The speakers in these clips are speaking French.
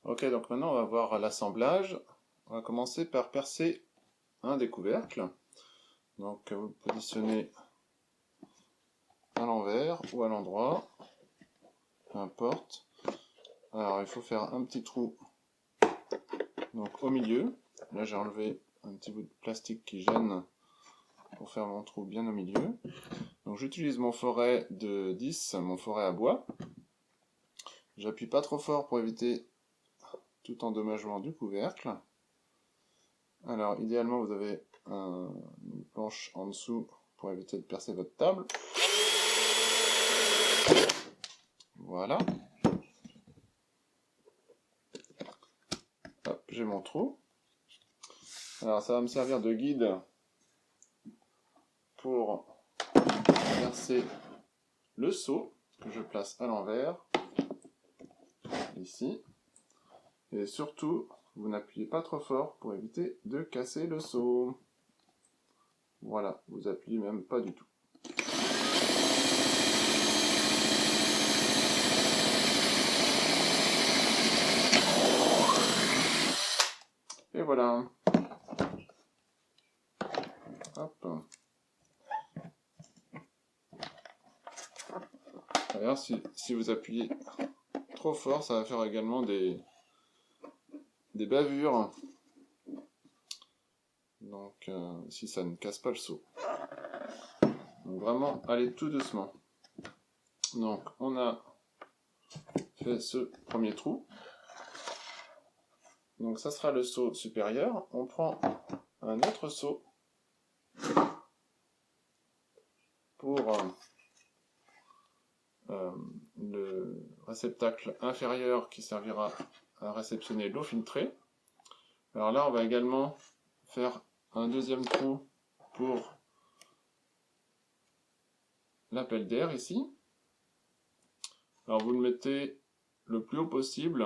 Ok, donc maintenant on va voir l'assemblage. On va commencer par percer un des couvercles. Donc vous le positionnez à l'envers ou à l'endroit, peu importe. Alors il faut faire un petit trou donc au milieu. Là j'ai enlevé un petit bout de plastique qui gêne pour faire mon trou bien au milieu. Donc j'utilise mon forêt de 10, mon forêt à bois. J'appuie pas trop fort pour éviter tout endommagement du couvercle. Alors idéalement vous avez une planche en dessous pour éviter de percer votre table. Voilà. Hop, j'ai mon trou. Alors ça va me servir de guide pour percer le seau que je place à l'envers, ici. Et surtout, vous n'appuyez pas trop fort pour éviter de casser le seau. Voilà, vous appuyez même pas du tout. Et voilà. Hop. D'ailleurs, si vous appuyez trop fort, ça va faire également des bavures. Donc, si ça ne casse pas le seau. Donc vraiment, allez tout doucement. Donc, on a fait ce premier trou. Donc, ça sera le seau supérieur. On prend un autre seau pour le réceptacle inférieur qui servira à réceptionner l'eau filtrée. Alors là, on va également faire un deuxième trou pour l'appel d'air ici. Alors vous le mettez le plus haut possible,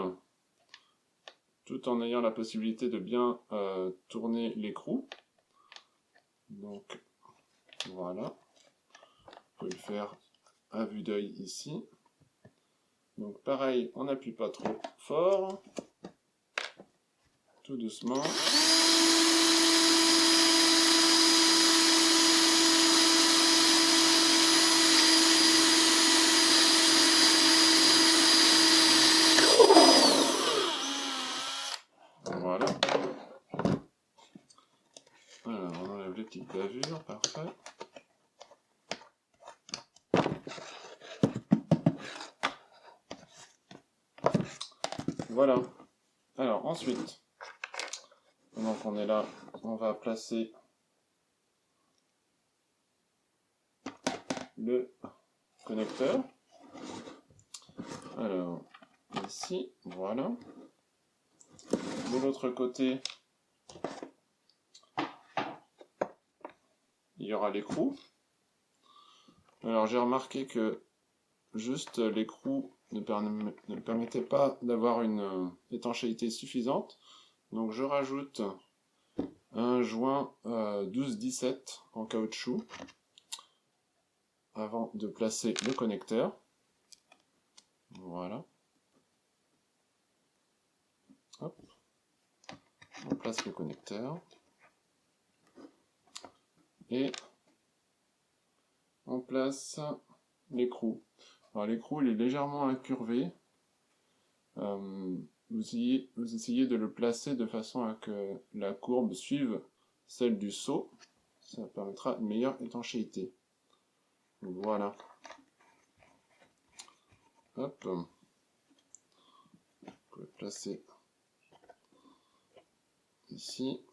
tout en ayant la possibilité de bien tourner l'écrou. Donc voilà, vous pouvez le faire à vue d'œil ici. Donc pareil, on n'appuie pas trop fort, tout doucement. Voilà. Alors on enlève les petites bavures, parfait. Voilà. Alors ensuite, pendant qu'on est là, on va placer le connecteur. Alors ici, voilà. De l'autre côté, il y aura l'écrou. Alors j'ai remarqué que juste l'écrou ne permettait pas d'avoir une étanchéité suffisante. Donc je rajoute un joint 12-17 en caoutchouc avant de placer le connecteur. Voilà. Hop. On place le connecteur. Et on place l'écrou. Alors l'écrou il est légèrement incurvé. Vous essayez de le placer de façon à que la courbe suive celle du seau. Ça permettra une meilleure étanchéité. Voilà. Hop. Vous pouvez le placer ici.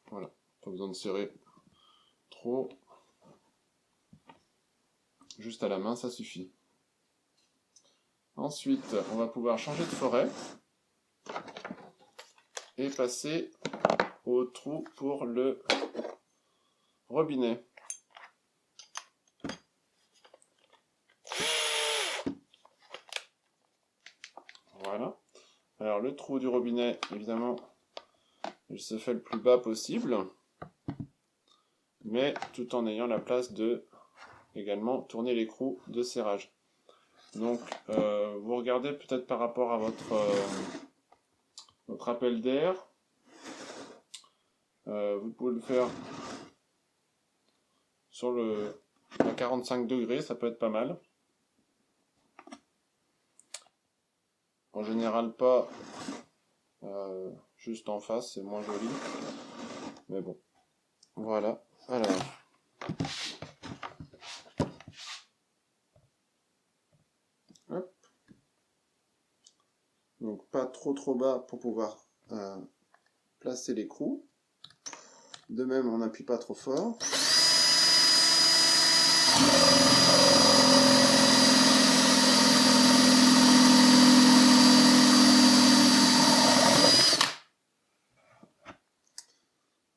Voilà. Pas besoin de serrer trop. Juste à la main, ça suffit. Ensuite, on va pouvoir changer de forêt et passer au trou pour le robinet. Voilà. Alors le trou du robinet, évidemment, il se fait le plus bas possible, mais tout en ayant la place de également tourner l'écrou de serrage. Donc vous regardez peut-être par rapport à votre Notre appel d'air, vous pouvez le faire sur à 45 degrés, ça peut être pas mal. En général pas juste en face, c'est moins joli. Mais bon, voilà. Alors, hop. Donc pas trop bas pour pouvoir placer l'écrou. De même, on n'appuie pas trop fort.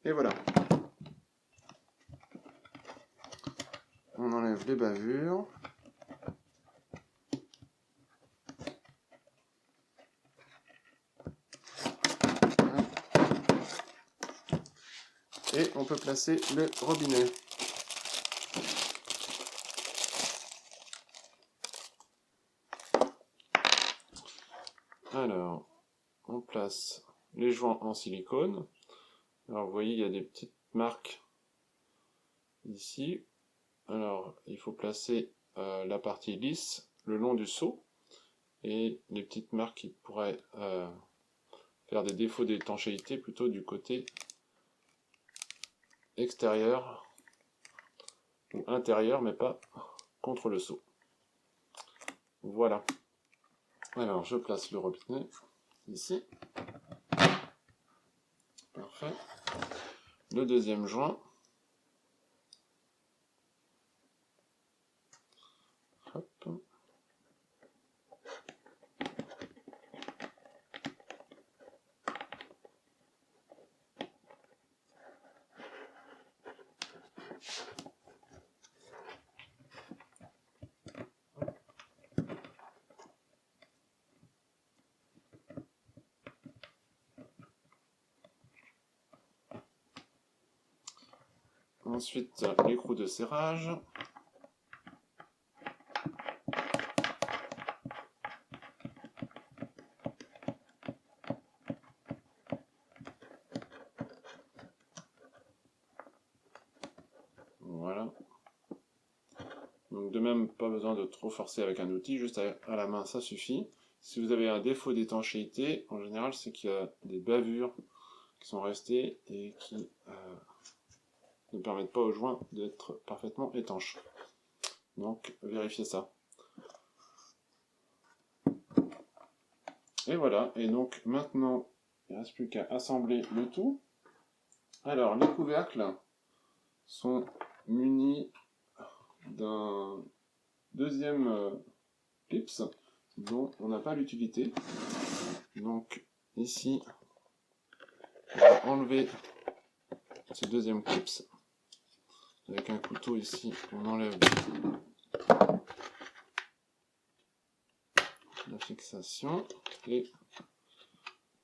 Et voilà. On enlève les bavures. Et on peut placer le robinet. Alors, on place les joints en silicone. Alors, vous voyez, il y a des petites marques ici. Alors, il faut placer la partie lisse le long du seau. Et les petites marques qui pourraient faire des défauts d'étanchéité plutôt du côté extérieur ou intérieur, mais pas contre le seau. Voilà. Alors, je place le robinet ici. Parfait. Le deuxième joint. Hop. Ensuite, l'écrou de serrage. Voilà. Donc de même, pas besoin de trop forcer avec un outil, juste à la main, ça suffit. Si vous avez un défaut d'étanchéité, en général, c'est qu'il y a des bavures qui sont restées et qui ne permettent pas aux joints d'être parfaitement étanches. Donc, vérifiez ça. Et voilà, et donc maintenant, il ne reste plus qu'à assembler le tout. Alors, les couvercles sont munis d'un deuxième clips dont on n'a pas l'utilité. Donc, ici, on va enlever ce deuxième clips. Avec un couteau ici, on enlève la fixation et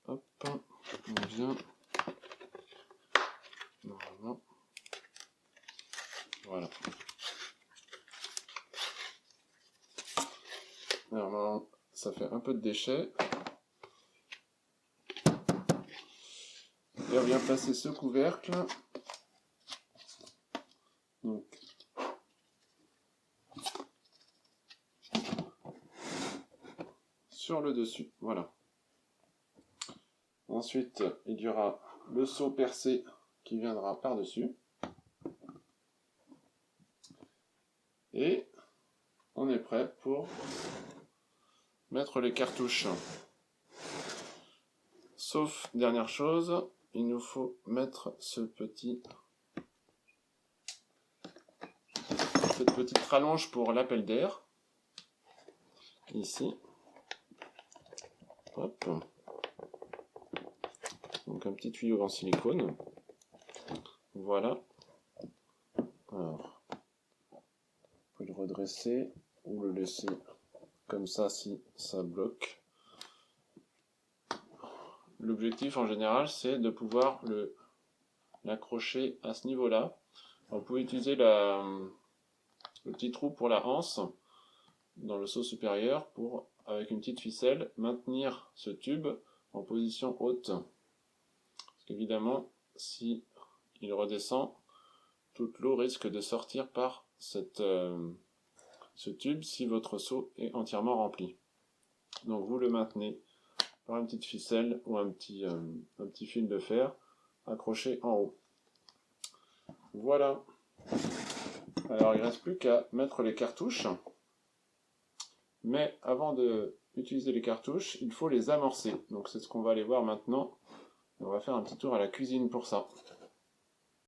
hop, on vient normalement. Voilà. Alors maintenant, ça fait un peu de déchets. Et on vient placer ce couvercle. Donc, sur le dessus, voilà. Ensuite, il y aura le seau percé qui viendra par-dessus. Et on est prêt pour mettre les cartouches. Sauf, dernière chose, il nous faut mettre cette petite rallonge pour l'appel d'air. Ici. Hop. Donc un petit tuyau en silicone. Voilà. Alors, vous pouvez le redresser ou le laisser comme ça si ça bloque. L'objectif en général, c'est de pouvoir l'accrocher à ce niveau-là. Vous pouvez utiliser le petit trou pour la anse dans le seau supérieur pour, avec une petite ficelle, maintenir ce tube en position haute. Parce qu'évidemment, si il redescend, toute l'eau risque de sortir par ce tube si votre seau est entièrement rempli. Donc vous le maintenez par une petite ficelle ou un petit fil de fer accroché en haut. Voilà. Alors il ne reste plus qu'à mettre les cartouches. Mais avant d'utiliser les cartouches, il faut les amorcer. Donc c'est ce qu'on va aller voir maintenant. On va faire un petit tour à la cuisine pour ça.